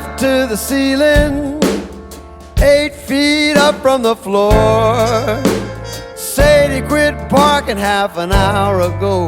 up to the ceiling, 8 feet up from the floor. Said he quit parking half an hour ago,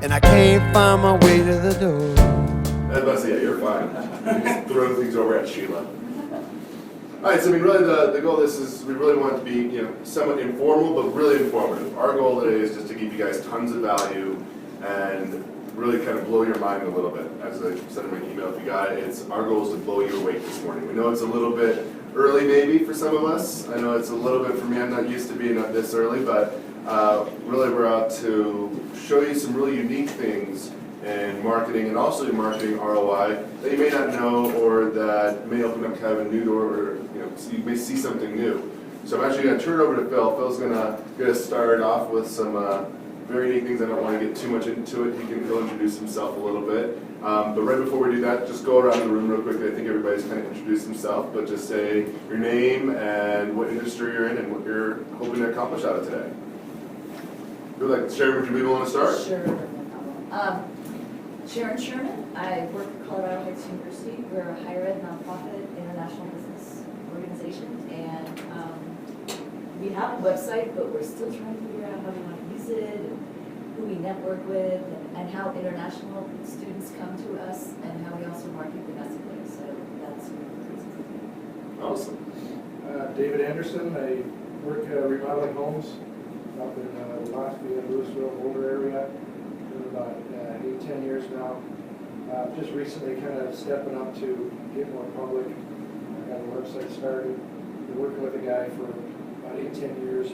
and I can't find my way to the door. I was about to say, yeah, you're fine. You just throw things over at Sheila. All right, so I mean, really, the goal of this is we really want it to be, somewhat informal, but really informative. Our goal today is just to give you guys tons of value and really kind of blow your mind a little bit. As I said in my email, if you got it, our goal is to blow you awake this morning. We know it's a little bit early maybe for some of us. I know it's a little bit for me. I'm not used to being up this early, but really we're out to show you some really unique things in marketing and also in marketing ROI that you may not know or that may open up kind of a new door or so you may see something new. So I'm actually going to turn it over to Phil. Phil's going to start off with some very unique things. I don't want to get too much into it. He can go introduce himself a little bit. But right before we do that, just go around the room real quickly. I think everybody's kind of introduced himself, but just say your name and what industry you're in and what you're hoping to accomplish out of today. Who would like to share? Would you be willing to start? Sure, no problem. Sharon Sherman. I work at Colorado Heights University. We're a higher ed nonprofit international business organization, and we have a website, but we're still trying to figure out how we want to use it, and who we network with, and how international students come to us, and how we also market domestically. So that's one of the reasons. Awesome. David Anderson. I work remodeling homes up in the Latvia, Louisville, Boulder area. Been about 8-10 years now. Just recently kind of stepping up to get more public. I got a website started. Been working with a guy for about 8-10 years,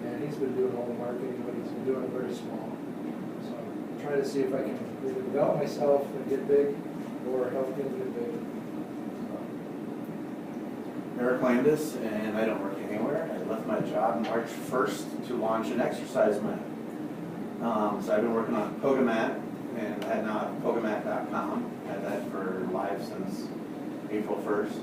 and he's been doing all the marketing, but he's been doing it very small. So I'm trying to see if I can either develop myself and get big, or help him get big. Eric Landis, and I don't work anywhere. I left my job March 1st to launch an exercise mat. So I've been working on Pogomat, and I had now Pogomat.com. Had that for live since April 1st.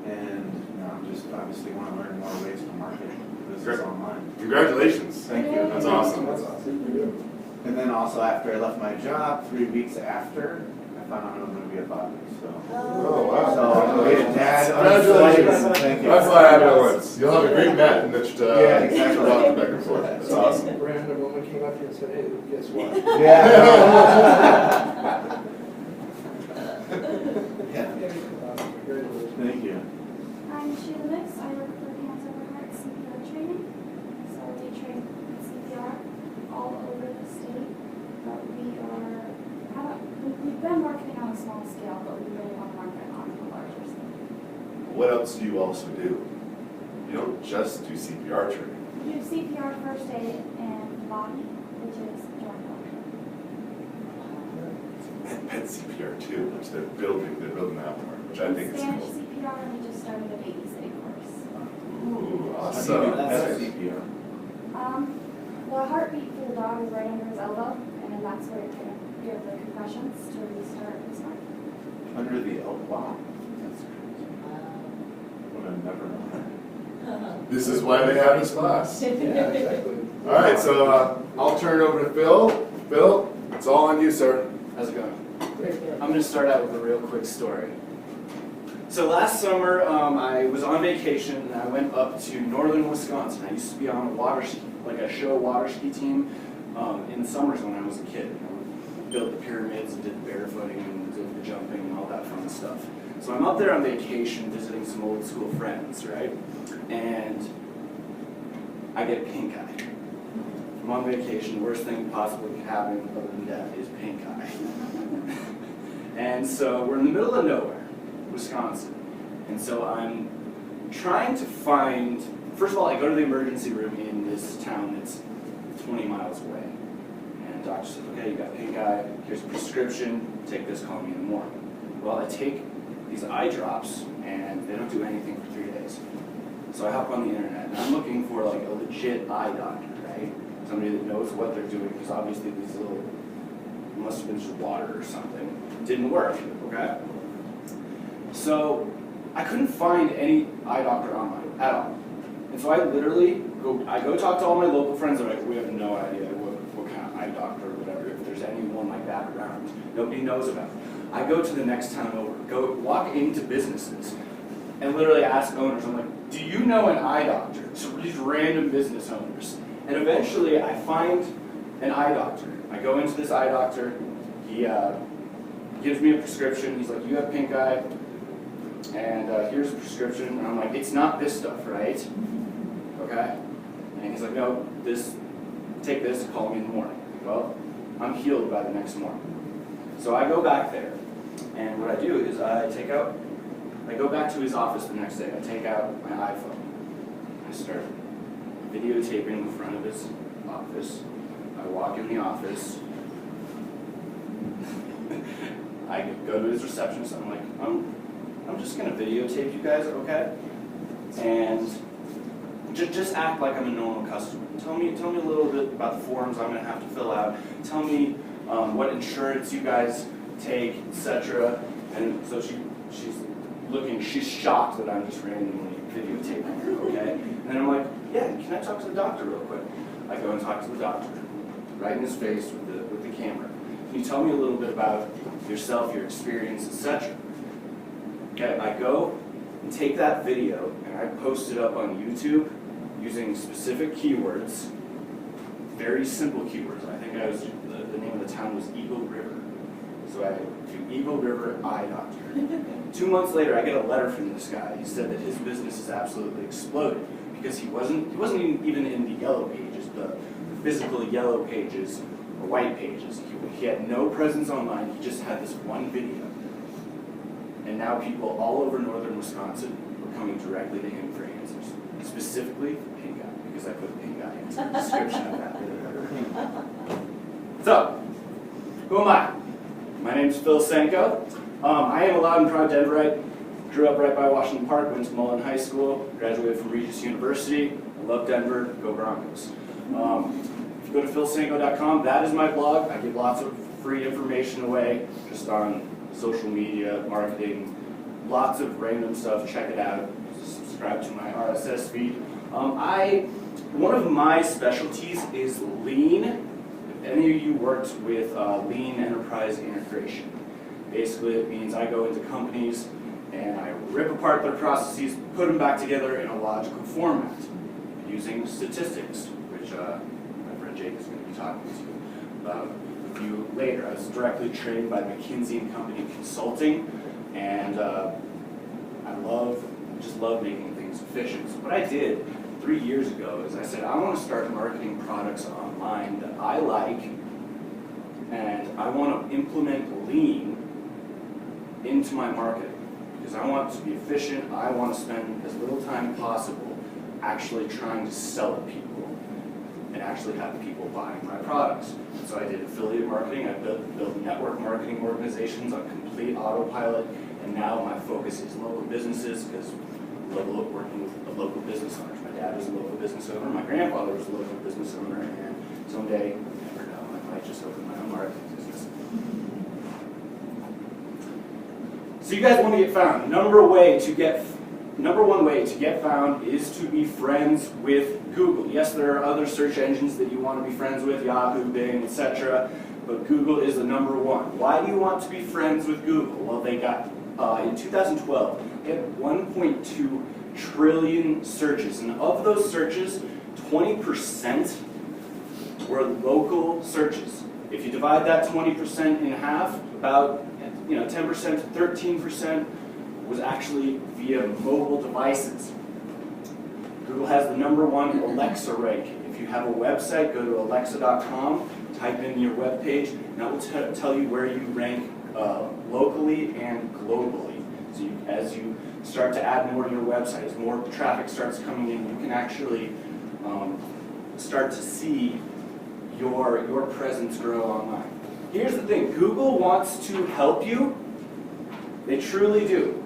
And I'm just obviously want to learn more ways to market business online. Congratulations. Thank you. That's awesome. That's awesome. And then also after I left my job, 3 weeks after, I found out I was going to be a father. So, Oh, wow. so be a dad. Congratulations. Thank you. That's why I have it once. You'll have a great mat that Yeah, exactly. walk back and forth. That's awesome. A random woman came up here and said, "Hey, guess what?" Yeah. Congratulations. Thank you. I'm Sheila Mix. I work for Hands Over Heart CPR training. So we train CPR all over the state. But we've been marketing on a small scale, but we really want to market on a larger scale. What else do you also do? You don't just do CPR training. We do CPR, first aid, and body, which is joint health. And pet CPR too, which they're building that part, which I think is Spanish cool. CPR, and we just started a babysitting course. Ooh, So that's awesome. CPR. The heartbeat for the dog is right under his elbow, and then that's where it can give the compressions to restart his heart. Under the elbow. Wow. That's crazy. Would have never known that. This is why they have this class. Yeah, exactly. All right, so I'll turn it over to Phil. Phil, it's all on you, sir. How's it going? I'm going to start out with a real quick story. So last summer, I was on vacation and I went up to northern Wisconsin. I used to be on a water ski, like a show water ski team in the summers when I was a kid. We built the pyramids and did the barefooting and did the jumping and all that fun stuff. So I'm up there on vacation visiting some old school friends, right? And I get pink eye. I'm on vacation, the worst thing possibly could happen other than death is pink eye. And so we're in the middle of nowhere, Wisconsin. And so I'm trying to find, first of all, I go to the emergency room in this town that's 20 miles away. And the doctor says, okay, you got pink eye, here's a prescription, take this, call me in the morning. Well, I take these eye drops and they don't do anything for 3 days. So I hop on the internet and I'm looking for like a legit eye doctor, right? Somebody that knows what they're doing, because obviously these little, must have been just water or something. Didn't work, okay? So I couldn't find any eye doctor online at all. And so I literally go talk to all my local friends. They're like, we have no idea what kind of eye doctor or whatever, if there's anyone like that around. Nobody knows about it. I go to the next town over. go walk into businesses and literally ask owners, I'm like, do you know an eye doctor? So these random business owners. And eventually I find an eye doctor. I go into this eye doctor, he gives me a prescription, he's like, you have pink eye, and here's a prescription, and I'm like, it's not this stuff, right? Okay? And he's like, no, take this, call me in the morning. Well, I'm healed by the next morning. So I go back there, and what I do is I go back to his office the next day, I take out my iPhone, I start videotaping the front of his office, I walk in the office, I go to his receptionist, I'm like, I'm just gonna videotape you guys, okay? And just act like I'm a normal customer. Tell me a little bit about the forms I'm gonna have to fill out. Tell me what insurance you guys take, etc. And so she's shocked that I'm just randomly videotaping her, okay? And then I'm like, yeah, can I talk to the doctor real quick? I go and talk to the doctor, right in his face with the camera. Can you tell me a little bit about yourself, your experience, etc.? Okay, I go and take that video and I post it up on YouTube using specific keywords, very simple keywords. I think the name of the town was Eagle River. So I do Eagle River Eye Doctor. 2 months later, I get a letter from this guy. He said that his business has absolutely exploded because he wasn't even in the yellow pages, the physical yellow pages or white pages. He had no presence online. He just had this one video. And now people all over northern Wisconsin were coming directly to him for answers, specifically for pink eye, because I put pink eye into the description of that video. So, who am I? My name is Phil Sanko. I am a loud and proud Denverite. Grew up right by Washington Park, went to Mullen High School, graduated from Regis University. I love Denver, go Broncos. If you go to philsanko.com, that is my blog. I give lots of free information away just on social media, marketing, lots of random stuff. Check it out. Subscribe to my RSS feed. One of my specialties is lean. If any of you worked with lean enterprise integration, basically it means I go into companies and I rip apart their processes, put them back together in a logical format using statistics, which my friend Jake is going to be talking to you about with you later. I was directly trained by McKinsey & Company Consulting, and I just love making things efficient. So what I did 3 years ago is I said, I want to start marketing products online that I like, and I want to implement lean into my marketing. Because I want to be efficient, I want to spend as little time possible actually trying to sell to people and actually have people buying my products. So I did affiliate marketing, I built network marketing organizations on complete autopilot, and now my focus is local businesses because I love working with local business owners. My dad was a local business owner, my grandfather was a local business owner, and someday, you never know, I might just open my own marketing business. So you guys want to get found. Number one way to get found is to be friends with Google. Yes, there are other search engines that you want to be friends with, Yahoo, Bing, etc. But Google is the number one. Why do you want to be friends with Google? Well, they got, in 2012, they had 1.2 trillion searches. And of those searches, 20% were local searches. If you divide that 20% in half, about 10% to 13% was actually via mobile devices. Google has the number one Alexa rank. If you have a website, go to alexa.com, type in your web page, and that will tell you where you rank locally and globally. So as you start to add more to your website, as more traffic starts coming in, you can actually start to see your presence grow online. Here's the thing, Google wants to help you. They truly do.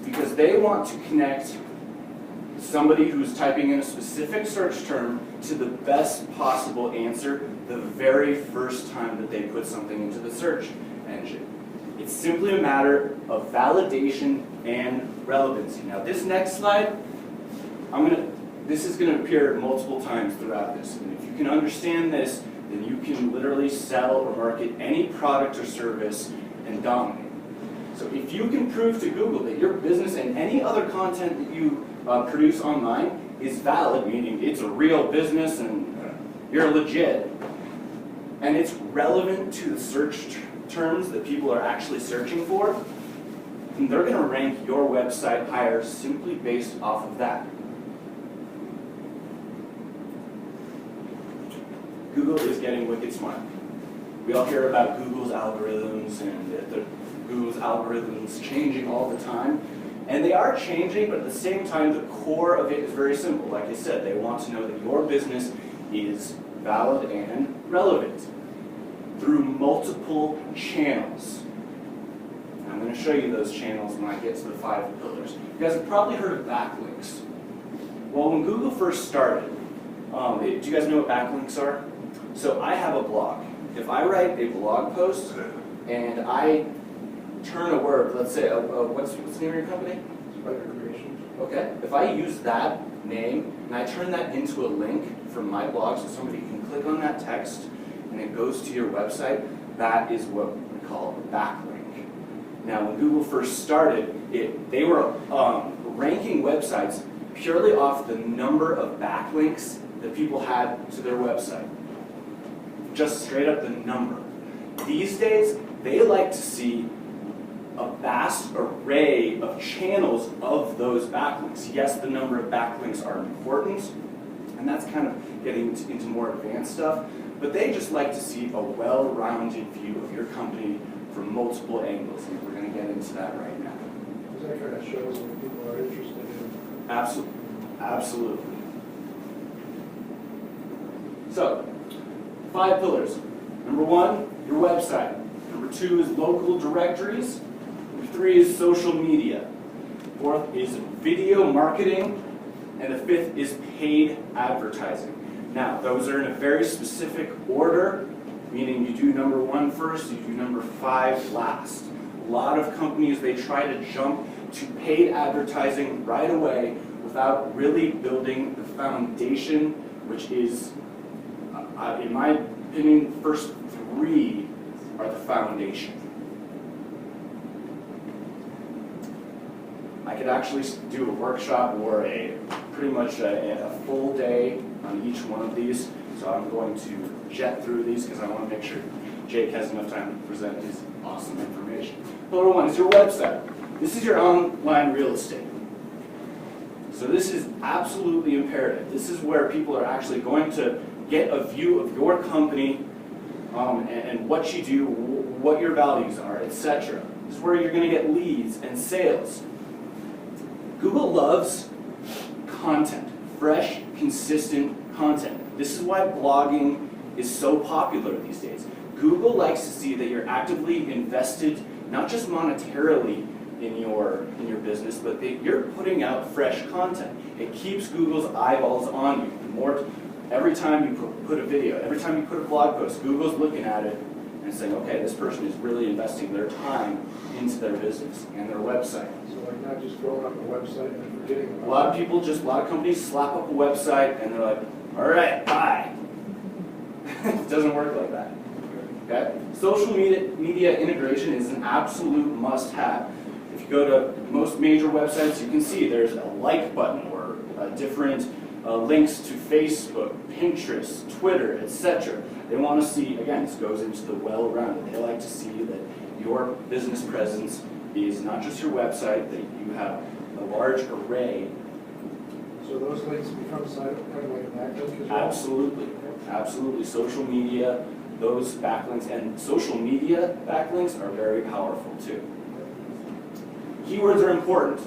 Because they want to connect somebody who's typing in a specific search term to the best possible answer the very first time that they put something into the search engine. It's simply a matter of validation and relevancy. Now this next slide, this is going to appear multiple times throughout this. And if you can understand this, then you can literally sell or market any product or service and dominate. So if you can prove to Google that your business and any other content that you produce online is valid, meaning it's a real business and you're legit, and it's relevant to the search terms that people are actually searching for, then they're going to rank your website higher simply based off of that. Google is getting wicked smart. We all hear about Google's algorithms and Google's algorithms changing all the time. And they are changing, but at the same time, the core of it is very simple. Like I said, they want to know that your business is valid and relevant through multiple channels. I'm going to show you those channels when I get to the 5 pillars. You guys have probably heard of backlinks. Well, when Google first started, do you guys know what backlinks are? So I have a blog. If I write a blog post and I turn a word, let's say, what's the name of your company? Spider Creations. Okay. If I use that name and I turn that into a link from my blog so somebody can click on that text and it goes to your website, that is what we call a backlink. Now, when Google first started, they were ranking websites purely off the number of backlinks that people had to their website. Just straight up the number. These days, they like to see a vast array of channels of those backlinks. Yes, the number of backlinks are important, and that's kind of getting into more advanced stuff, but they just like to see a well-rounded view of your company from multiple angles, and we're going to get into that right now. Because that kind of shows what people are interested in. Absolutely. So, 5 pillars. Number 1, your website. Number 2 is local directories. Number 3 is social media. 4th is video marketing. And the 5th is paid advertising. Now, those are in a very specific order, meaning you do number 1 first, you do number 5 last. A lot of companies, they try to jump to paid advertising right away without really building the foundation, which is, in my opinion, the first 3 are the foundation. I could actually do a workshop or pretty much a full day on each one of these, so I'm going to jet through these because I want to make sure Jake has enough time to present his awesome information. Pillar 1 is your website. This is your online real estate. So this is absolutely imperative. This is where people are actually going to get a view of your company and what you do, what your values are, etc. This is where you're going to get leads and sales. Google loves content, fresh, consistent content. This is why blogging is so popular these days. Google likes to see that you're actively invested, not just monetarily in your business, but that you're putting out fresh content. It keeps Google's eyeballs on you. Every time you put a video, every time you put a blog post, Google's looking at it and saying, okay, this person is really investing their time into their business and their website. So like not just throwing up a website and forgetting about it. A lot of companies slap up a website and they're like, all right, bye. It doesn't work like that. Okay? Social media integration is an absolute must-have. If you go to most major websites, you can see there's a like button or different links to Facebook, Pinterest, Twitter, etc. They want to see, again, this goes into the well-rounded. They like to see that your business presence is not just your website, that you have a large array. So those links become kind of like a backlink as well? Absolutely. Absolutely. Social media, those backlinks, and social media backlinks are very powerful too. Keywords are important.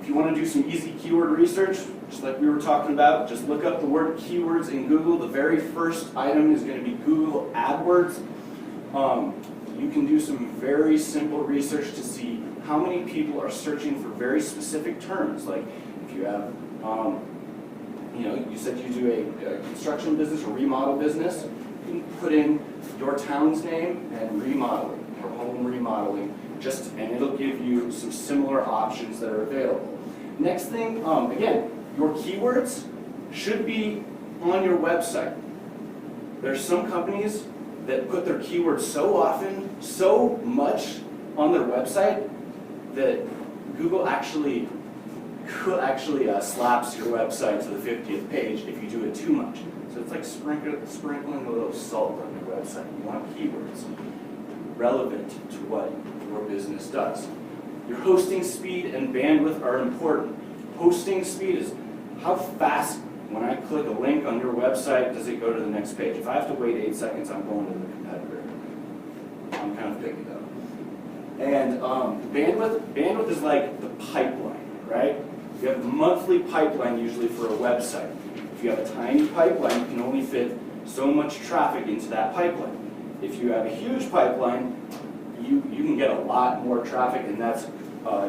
If you want to do some easy keyword research, just like we were talking about, just look up the word keywords in Google. The very first item is going to be Google AdWords. You can do some very simple research to see how many people are searching for very specific terms. Like if you have, you said you do a construction business or remodel business, you can put in your town's name and remodeling or home remodeling, and it'll give you some similar options that are available. Next thing, again, your keywords should be on your website. There's some companies that put their keywords so often, so much, on their website that Google actually slaps your website to the 50th page if you do it too much. So it's like sprinkling a little salt on your website. You want keywords relevant to what your business does. Your hosting speed and bandwidth are important. Hosting speed is how fast, when I click a link on your website, does it go to the next page. If I have to wait 8 seconds, I'm going to the competitor. I'm kind of picky though. And bandwidth is like the pipeline, right? You have a monthly pipeline usually for a website. If you have a tiny pipeline, you can only fit so much traffic into that pipeline. If you have a huge pipeline, you can get a lot more traffic, and that's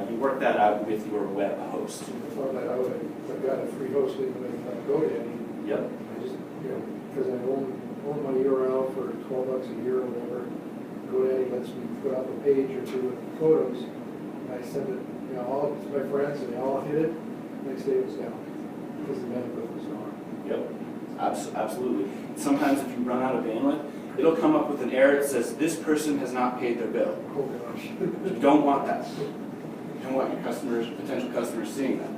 you work that out with your web host. I found that out. I've got a free hosting with GoDaddy. Yep. I just, because I own my URL for $12 a year or whatever, GoDaddy lets me put up a page or two with photos, and I send it, all to my friends, and they all hit it. Next day it was down because the bandwidth was gone. Yep, absolutely. Sometimes if you run out of bandwidth, it'll come up with an error that says this person has not paid their bill. Oh gosh. You don't want that. You don't want your customers, potential customers, seeing that.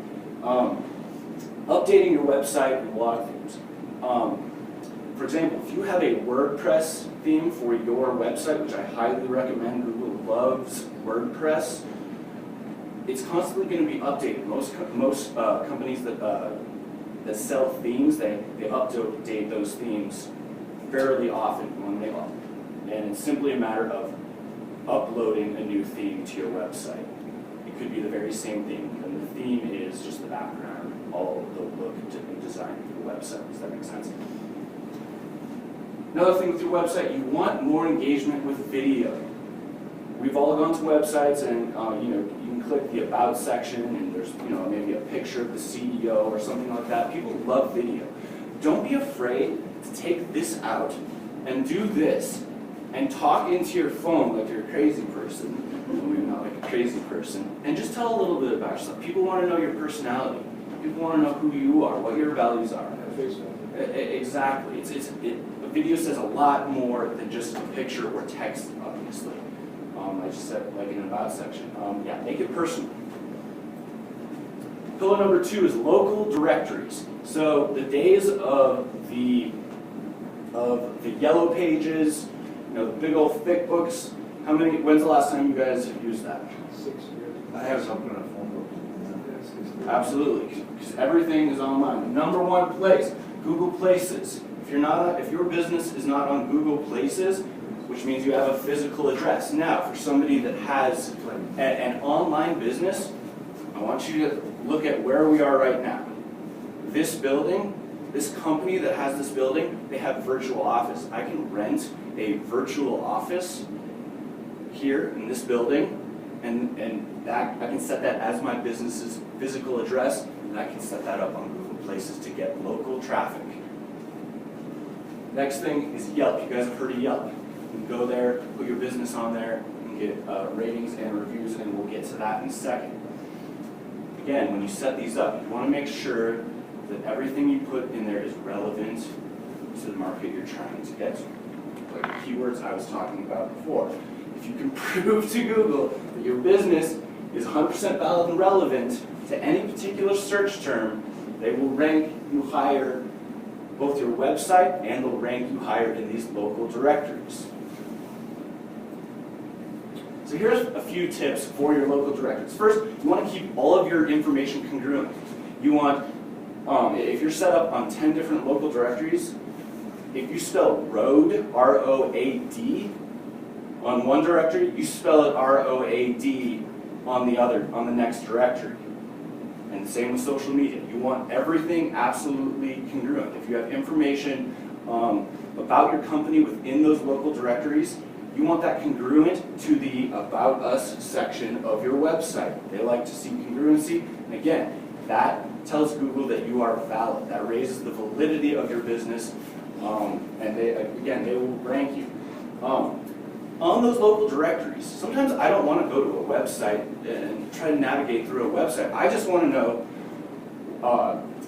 Updating your website and blog themes. For example, if you have a WordPress theme for your website, which I highly recommend, Google loves WordPress, it's constantly going to be updated. Most companies that sell themes, they update those themes fairly often when they are. And it's simply a matter of uploading a new theme to your website. It could be the very same theme, and the theme is just the background, all the look and design of your website. Does that make sense? Another thing with your website, you want more engagement with video. We've all gone to websites and you can click the About section and there's maybe a picture of the CEO or something like that. People love video. Don't be afraid to take this out and do this and talk into your phone like you're a crazy person. Well, maybe not like a crazy person. And just tell a little bit about yourself. People want to know your personality. People want to know who you are, what your values are. Exactly. A video says a lot more than just a picture or text, obviously. I just said like in an About section. Yeah, make it personal. Pillar number 2 is local directories. So the days of the yellow pages, the big old thick books. When's the last time you guys have used that? 6 years. I have something on a phone book. Absolutely, because everything is online. Number 1 place, Google Places. If your business is not on Google Places, which means you have a physical address. Now, for somebody that has an online business, I want you to look at where we are right now. This building, this company that has this building, they have virtual office. I can rent a virtual office here in this building, and that I can set that as my business's physical address, and I can set that up on Google Places to get local traffic. Next thing is Yelp. You guys have heard of Yelp. You can go there, put your business on there, and get ratings and reviews, and we'll get to that in a second. Again, when you set these up, you want to make sure that everything you put in there is relevant to the market you're trying to get to. Like the keywords I was talking about before. If you can prove to Google that your business is 100% valid and relevant to any particular search term, they will rank you higher, both your website and they'll rank you higher in these local directories. So here's a few tips for your local directories. First, you want to keep all of your information congruent. You want, if you're set up on 10 different local directories, if you spell road, R-O-A-D, on one directory, you spell it R-O-A-D on the next directory. And the same with social media. You want everything absolutely congruent. If you have information about your company within those local directories, you want that congruent to the About Us section of your website. They like to see congruency. And again, that tells Google that you are valid. That raises the validity of your business. And they will rank you. On those local directories, sometimes I don't want to go to a website and try to navigate through a website. I just want to know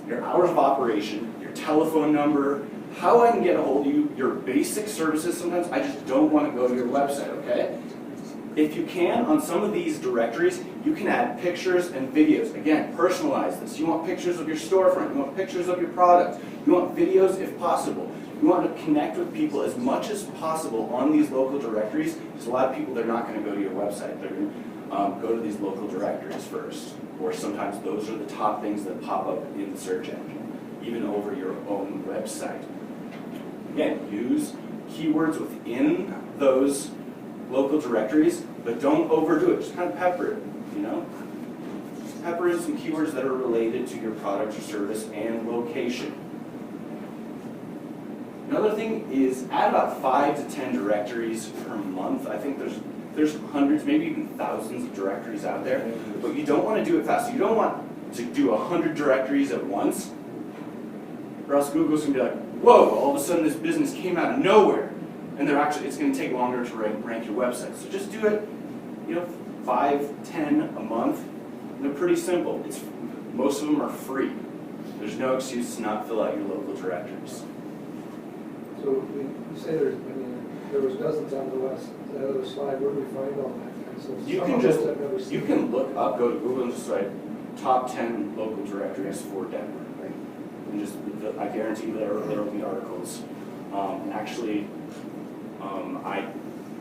your hours of operation, your telephone number, how I can get a hold of you, your basic services. Sometimes I just don't want to go to your website, okay? If you can, on some of these directories, you can add pictures and videos. Again, personalize this. You want pictures of your storefront, you want pictures of your products, you want videos if possible. You want to connect with people as much as possible on these local directories, because a lot of people, they're not going to go to your website. They're going to go to these local directories first. Or sometimes those are the top things that pop up in the search engine, even over your own website. Again, use keywords within those local directories, but don't overdo it. Just kind of pepper it, you know? Just pepper in some keywords that are related to your product or service and location. Another thing is add about 5 to 10 directories per month. I think there's hundreds, maybe even thousands of directories out there, but you don't want to do it fast. You don't want to do 100 directories at once, or else Google's going to be like, whoa, all of a sudden this business came out of nowhere, and it's going to take longer to rank your website. So just do it, 5, 10 a month. They're pretty simple. Most of them are free. There's no excuse to not fill out your local directories. So you say there was dozens on the other slide. Where do we find all that? So You some can of just, those I've never seen. you can look up, go to Google and just write top 10 local directories for Denver. And just, I guarantee there will be articles. And actually, I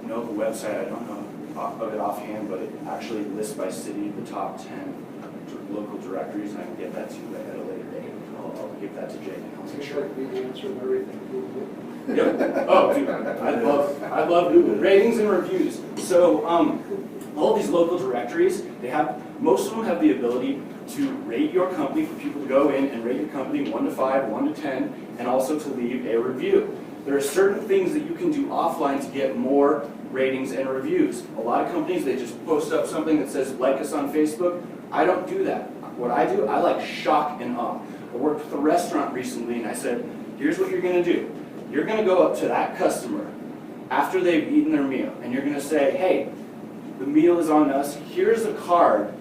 know the website, I don't know of it offhand, but it actually lists by city the top 10 local directories, and I can get that to you at a later date. I'll give that to Jake and I'll make Seems sure. like we answer everything. Yep. Oh, dude, I love Google. Ratings and reviews. So, all these local directories, most of them have the ability to rate your company, for people to go in and rate your company 1 to 5, 1 to 10, and also to leave a review. There are certain things that you can do offline to get more ratings and reviews. A lot of companies, they just post up something that says, like us on Facebook. I don't do that. What I do, I like shock and awe. I worked with a restaurant recently, and I said, here's what you're going to do. You're going to go up to that customer after they've eaten their meal, and you're going to say, hey, the meal is on us. Here's a card.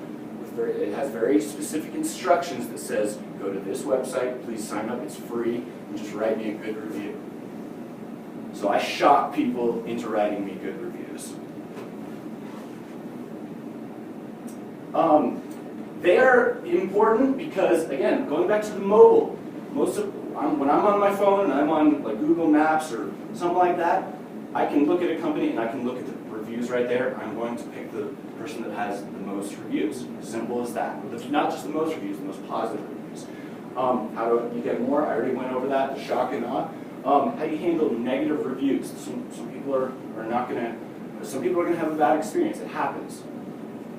It has very specific instructions that says, go to this website, please sign up, it's free, and just write me a good review. So I shock people into writing me good reviews. They are important because, again, going back to the mobile, when I'm on my phone and I'm on like Google Maps or something like that, I can look at a company and I can look at the reviews right there. I'm going to pick the person that has the most reviews. Simple as that. Not just the most reviews, the most positive reviews. How do you get more? I already went over that, the shock and awe. How do you handle negative reviews? Some people are not going to, some people are going to have a bad experience. It happens.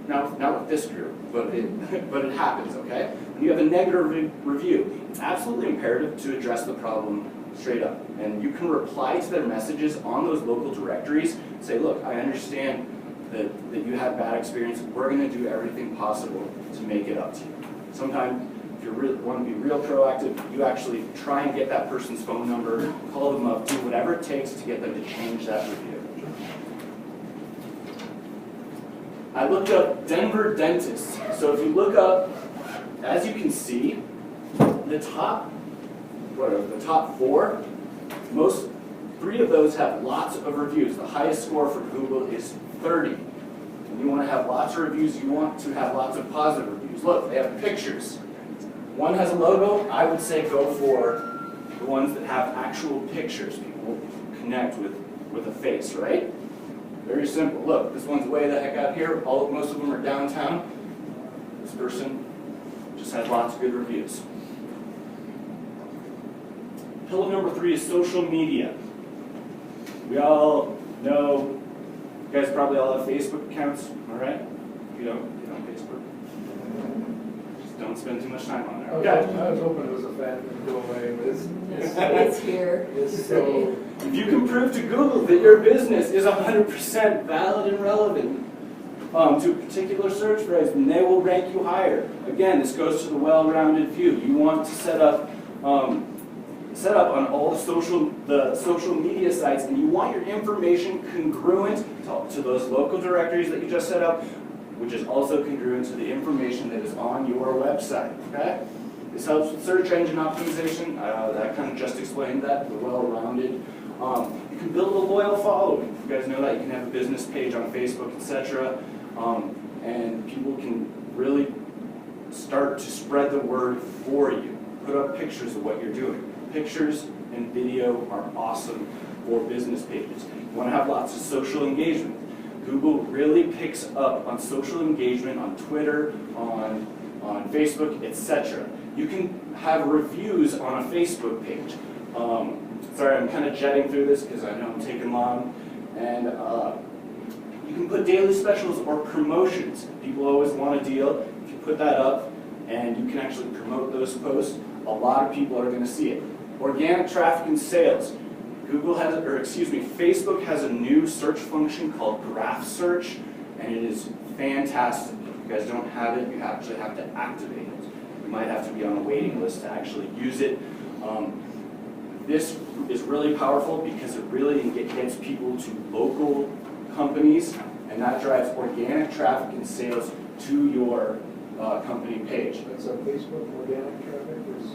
Not with this group, but it happens, okay? When you have a negative review, it's absolutely imperative to address the problem straight up. And you can reply to their messages on those local directories. Say, look, I understand that you had bad experience. We're going to do everything possible to make it up to you. Sometimes, if you want to be real proactive, you actually try and get that person's phone number, call them up, do whatever it takes to get them to change that review. I looked up Denver dentists. So if you look up, as you can see, the top 4, 3 of those have lots of reviews. The highest score for Google is 30. And you want to have lots of reviews, you want to have lots of positive reviews. Look, they have pictures. One has a logo. I would say go for the ones that have actual pictures. People connect with a face, right? Very simple. Look, this one's way the heck out here. Most of them are downtown. This person just had lots of good reviews. Pillar number 3 is social media. We all know, you guys probably all have Facebook accounts, all right? If you don't, get on Facebook. Just don't spend too much time on there. Okay. I was hoping it was a fad and go away, but It's here. it's so. If you can prove to Google that your business is 100% valid and relevant to a particular search phrase, then they will rank you higher. Again, this goes to the well-rounded view. You want to set up on all the social media sites, and you want your information congruent to those local directories that you just set up, which is also congruent to the information that is on your website. Okay? This helps with search engine optimization. I kind of just explained that, the well-rounded You can build a loyal following. You guys know that. You can have a business page on Facebook, etc. And people can really start to spread the word for you. Put up pictures of what you're doing. Pictures and video are awesome for business pages. You want to have lots of social engagement. Google really picks up on social engagement on Twitter, on Facebook, etc. You can have reviews on a Facebook page. Sorry, I'm kind of jetting through this because I know I'm taking long. And you can put daily specials or promotions. People always want a deal. If you put that up and you can actually promote those posts, a lot of people are going to see it. Organic traffic and sales. Facebook has a new search function called Graph Search, and it is fantastic. If you guys don't have it, you actually have to activate it. You might have to be on a waiting list to actually use it. This is really powerful because it really gets people to local companies, and that drives organic traffic and sales to your company page. That's on Facebook, organic traffic is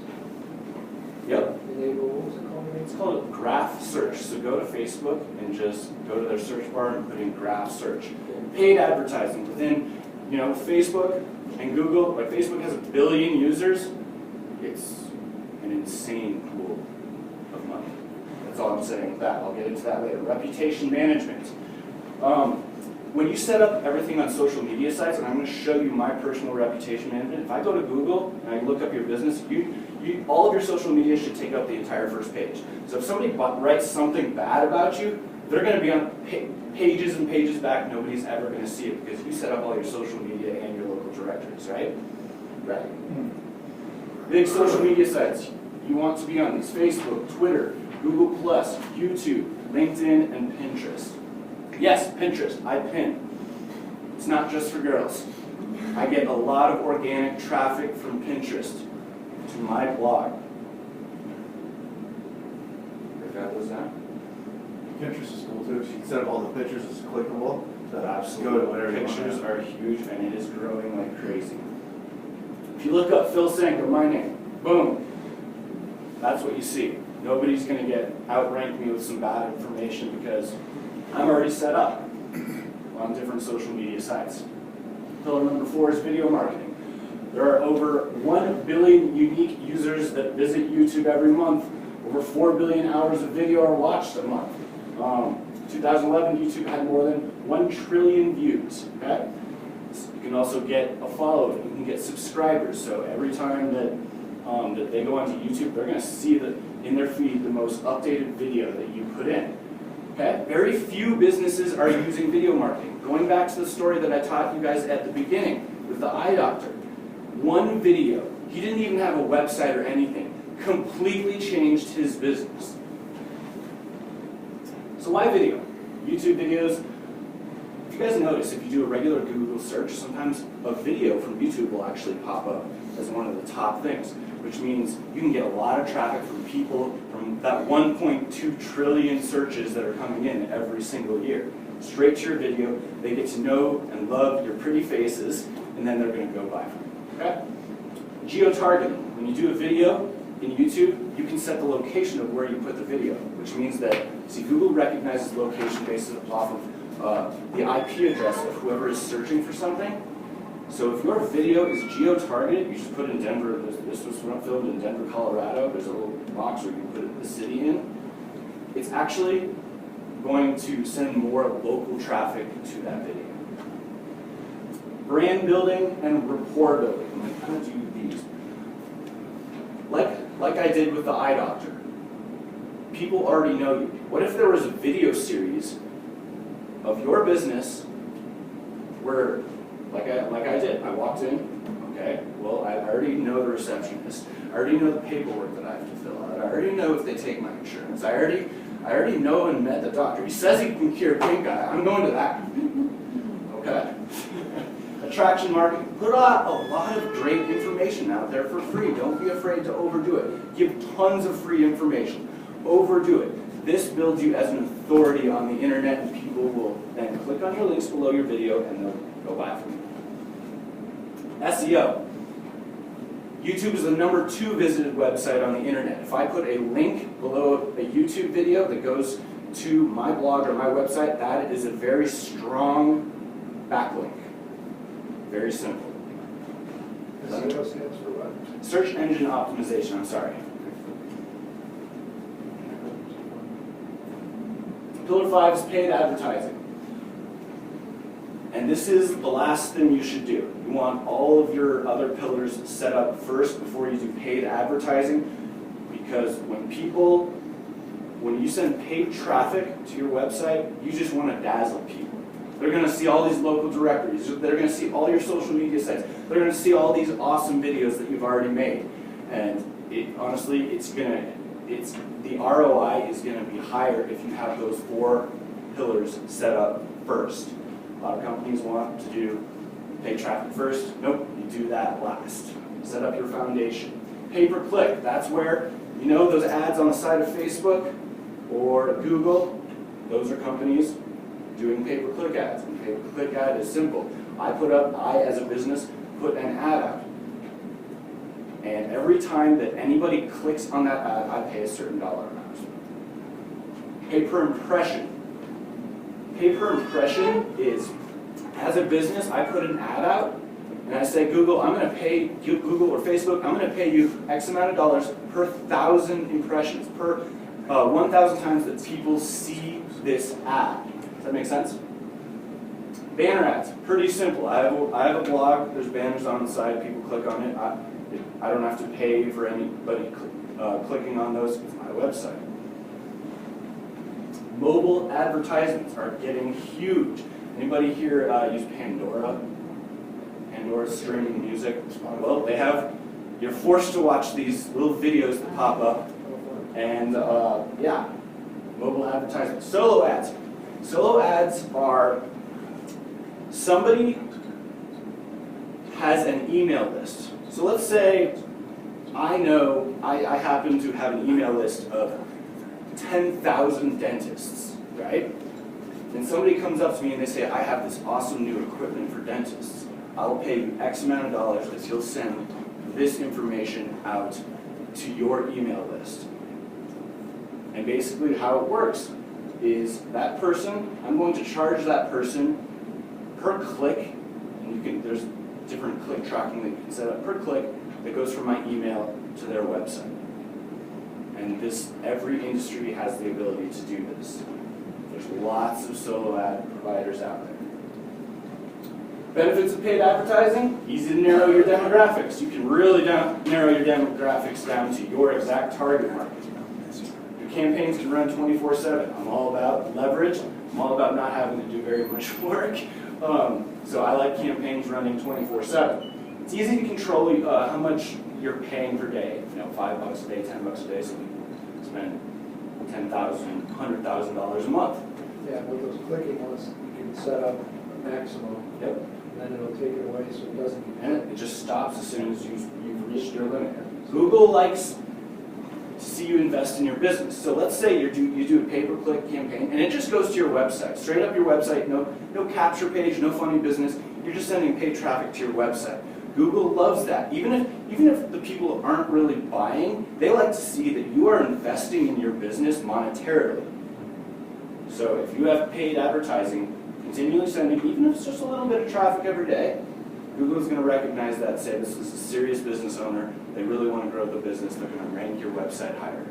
Yep. enable, what was it called again? It's called a graph search. So go to Facebook and just go to their search bar and put in graph search. Paid advertising within, Facebook and Google. Like Facebook has 1 billion users. It's an insane pool of money. That's all I'm saying with that. I'll get into that later. Reputation management. When you set up everything on social media sites, and I'm going to show you my personal reputation management. If I go to Google and I look up your business, all of your social media should take up the entire first page. So if somebody writes something bad about you, they're going to be on pages and pages back. Nobody's ever going to see it because you set up all your social media and your local directories, right? Right. Big social media sites. You want to be on these: Facebook, Twitter, Google+, YouTube, LinkedIn, and Pinterest. Yes, Pinterest. I pin. It's not just for girls. I get a lot of organic traffic from Pinterest to my blog. If that was that. Pinterest is cool too. You can set up all the pictures as clickable. So Absolutely. go to whatever you want. Pictures are huge, and it is growing like crazy. If you look up Phil Sanko, my name, boom. That's what you see. Nobody's going to get outrank me with some bad information because I'm already set up on different social media sites. Pillar number 4 is video marketing. There are over 1 billion unique users that visit YouTube every month. Over 4 billion hours of video are watched a month. 2011, YouTube had more than 1 trillion views. Okay? You can also get a following. You can get subscribers. So every time that they go onto YouTube, they're going to see in their feed the most updated video that you put in. Okay? Very few businesses are using video marketing. Going back to the story that I taught you guys at the beginning with the eye doctor. One video, he didn't even have a website or anything, completely changed his business. So why video? YouTube videos. If you guys notice, if you do a regular Google search, sometimes a video from YouTube will actually pop up as one of the top things, which means you can get a lot of traffic from people from that 1.2 trillion searches that are coming in every single year. Straight to your video, they get to know and love your pretty faces, and then they're going to go buy from you. Okay? Geo-targeting. When you do a video in YouTube, you can set the location of where you put the video, which means that, see, Google recognizes location based off of the IP address of whoever is searching for something. So if your video is geo-targeted, you just put in Denver. This was filmed in Denver, Colorado. There's a little box where you can put the city in. It's actually going to send more local traffic to that video. Brand building and rapport building. I'm going to kind of do these. Like I did with the eye doctor. People already know you. What if there was a video series of your business where, like I did, I walked in, okay, well, I already know the receptionist. I already know the paperwork that I have to fill out. I already know if they take my insurance. I already know and met the doctor. He says he can cure pink eye. I'm going to that. Okay? Attraction marketing. Put out a lot of great information out there for free. Don't be afraid to overdo it. Give tons of free information. Overdo it. This builds you as an authority on the internet, and people will then click on your links below your video and they'll go buy from you. SEO. YouTube is the #2 visited website on the internet. If I put a link below a YouTube video that goes to my blog or my website, that is a very strong backlink. Very simple. SEO stands for what? Search engine optimization, I'm sorry. Pillar 5 is paid advertising. And this is the last thing you should do. You want all of your other pillars set up first before you do paid advertising, because when you send paid traffic to your website, you just want to dazzle people. They're going to see all these local directories. They're going to see all your social media sites. They're going to see all these awesome videos that you've already made. And honestly, the ROI is going to be higher if you have those 4 pillars set up first. A lot of companies want to do paid traffic first. Nope, you do that last. Set up your foundation. Pay-per-click, that's where, those ads on the side of Facebook or Google, those are companies doing pay-per-click ads. And pay-per-click ad is simple. I as a business, put an ad out. And every time that anybody clicks on that ad, I pay a certain dollar amount. Pay per impression. Pay per impression is, as a business, I put an ad out, and I say, Google, I'm going to pay you, Google or Facebook, I'm going to pay you X amount of dollars per 1,000 impressions, per 1,000 times that people see this ad. Does that make sense? Banner ads, pretty simple. I have a blog, there's banners on the side, people click on it. I don't have to pay for anybody clicking on those. It's my website. Mobile advertisements are getting huge. Anybody here use Pandora? Pandora's streaming music. Well, you're forced to watch these little videos that pop up. And yeah, mobile advertisements. Solo ads. Solo ads are somebody has an email list. So let's say I happen to have an email list of 10,000 dentists, right? And somebody comes up to me and they say, I have this awesome new equipment for dentists. I'll pay you X amount of dollars if you'll send this information out to your email list. And basically how it works is that person, I'm going to charge that person per click, and there's different click tracking that you can set up per click that goes from my email to their website. And every industry has the ability to do this. There's lots of solo ad providers out there. Benefits of paid advertising, easy to narrow your demographics. You can really narrow your demographics down to your exact target market. Your campaigns can run 24/7. I'm all about leverage. I'm all about not having to do very much work. So I like campaigns running 24/7. It's easy to control how much you're paying per day. $5 a day, $10 a day, so we spend $10,000, $100,000 a month. Yeah, with those clicking ones, you can set up a maximum. Yep. And then it'll take it away so it doesn't. And it just stops as soon as you've reached your limit. Google likes to see you invest in your business. So let's say you do a pay-per-click campaign, and it just goes to your website, straight up your website, no capture page, no funny business. You're just sending paid traffic to your website. Google loves that. Even if the people aren't really buying, they like to see that you are investing in your business monetarily. So if you have paid advertising, continually sending, even if it's just a little bit of traffic every day, Google is going to recognize that, say this is a serious business owner, they really want to grow the business, they're going to rank your website higher.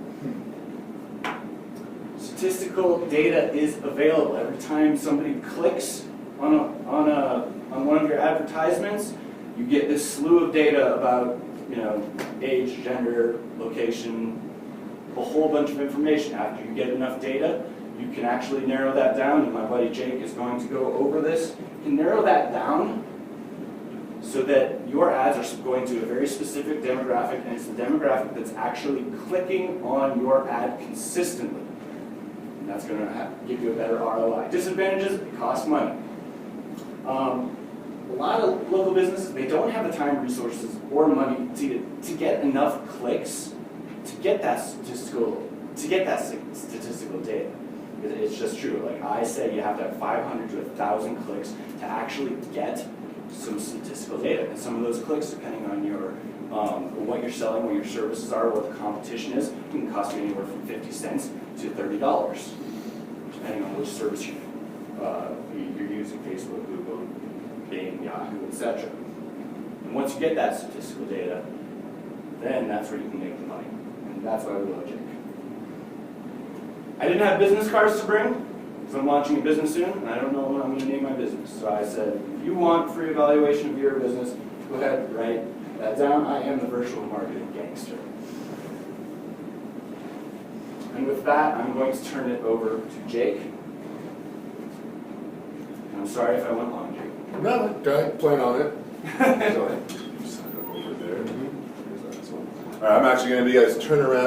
Statistical data is available. Every time somebody clicks on one of your advertisements, you get this slew of data about age, gender, location, a whole bunch of information. After you get enough data, you can actually narrow that down, and my buddy Jake is going to go over this. You can narrow that down so that your ads are going to a very specific demographic, and it's the demographic that's actually clicking on your ad consistently. And that's going to give you a better ROI. Disadvantages, it costs money. A lot of local businesses, they don't have the time, resources, or money to get enough clicks to get that statistical data. It's just true. Like I say, you have to have 500 to 1,000 clicks to actually get some statistical data. And some of those clicks, depending on your what you're selling, what your services are, what the competition is, can cost you anywhere from 50 cents to $30, depending on which service you're using, Facebook, Google, Bing, Yahoo, etc. And once you get that statistical data, then that's where you can make the money. And that's why we love Jake. I didn't have business cards to bring, because I'm launching a business soon, and I don't know what I'm going to name my business. So I said, if you want free evaluation of your business, go ahead, write that down. I am the virtual marketing gangster. And with that, I'm going to turn it over to Jake. And I'm sorry if I went long, Jake. No, plan on it. Sign up over there. Here's that one. All right, I'm actually going to be guys turn around